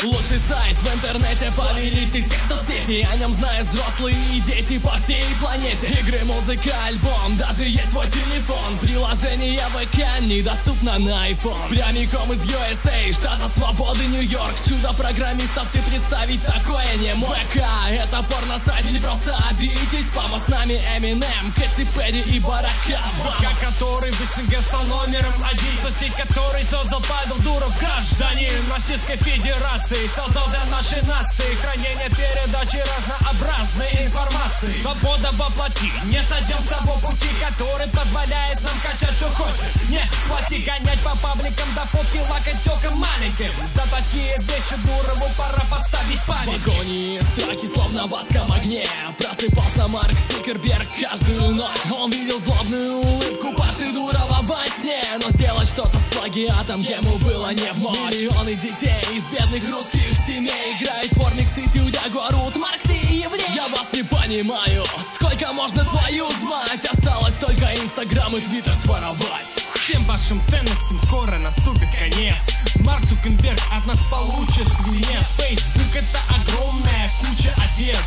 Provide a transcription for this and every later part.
Лучший сайт в интернете, повелитель всех соцсетей. О нем знают взрослые и дети по всей планете. Игры, музыка, альбом, даже есть свой телефон. Приложение ВК недоступно на iPhone. Прямиком из USA, штата свободы Нью-Йорк. Чудо программистов ты представить такое не мог. ВК — это порно-сайт или просто обидеть. Спама с нами Eminem, Кэти Перри и Барак Обама. Который в СНГ стал номером один. Соцсеть, который создал Павел Дуров, гражданин Российской Федерации. Создал для нашей нации хранение передачи разнообразной информации. Свобода воплоти, не сойдем с того пути, который позволяет нам качать что хочешь. Не хвати гонять по пабликам, до фотки лакать тёлкам маленьким. За такие вещи Дурову пора поставить память. В агонии строки словно в адском огне. Просыпался Марк Цукерберг каждую ночь. Он видел злобную улыбку Паши Дурова во сне. Но сделать что-то с плагиатом ему было не в мочь. Миллионы детей из бедных русских семей играют в Формикс и Тюдягу, орут: Марк, ты еврей. Я вас не понимаю, сколько можно твою ж мать. Осталось только Инстаграм и Твиттер своровать. Всем вашим ценностям скоро наступит конец. Марк Цукерберг от нас получит свинец. Фейсбук — это огромная куча овец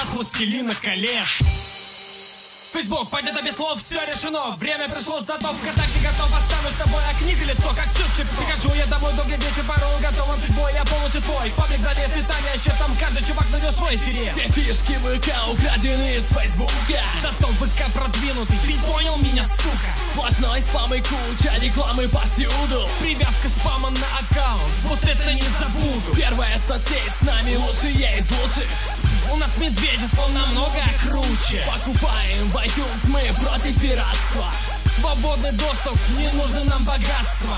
от властелина колец. Фейсбук, пойдет без слов, все решено. Время пришло, зато ВКонтакте готов. Останусь с тобой, а книга лицо, как сюрчик. Прихожу я домой, долгий вечер, порой готов. Судьбой я полностью твой. Паблик завес цветами, а еще там каждый чувак навел свой сирен. Все фишки ВК украдены из Фейсбука. Зато ВК продвинутый, ты понял меня, сука? Сплошной спам и куча рекламы повсюду. Привязка спама на аккаунт, вот это не забуду. Первая соцсеть с нами лучшие из лучших. У нас Медведев, он намного круче. Покупаем в iTunes, мы против пиратства. Свободный доступ, не нужно нам богатство.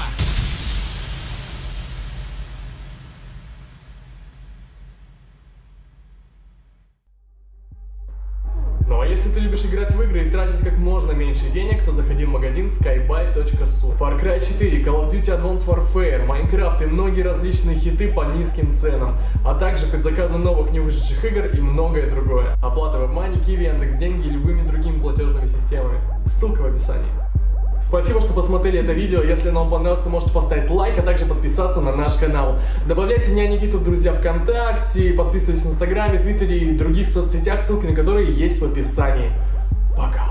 Ну а если ты любишь играть в игры и тратить как можно меньше денег, то заходи в магазин skybuy.su. Far Cry 4, Call of Duty Advanced Warfare, Minecraft и многие различные хиты по низким ценам, а также предзаказы новых не вышедших игр и многое другое. Оплата WebMoney, Kiwi, Яндекс.Деньги и любыми другими платежными системами. Ссылка в описании. Спасибо, что посмотрели это видео. Если оно вам понравилось, то можете поставить лайк, а также подписаться на наш канал. Добавляйте меня, Никиту, в друзья ВКонтакте, подписывайтесь в Инстаграме, Твиттере и других соцсетях, ссылки на которые есть в описании. Пока!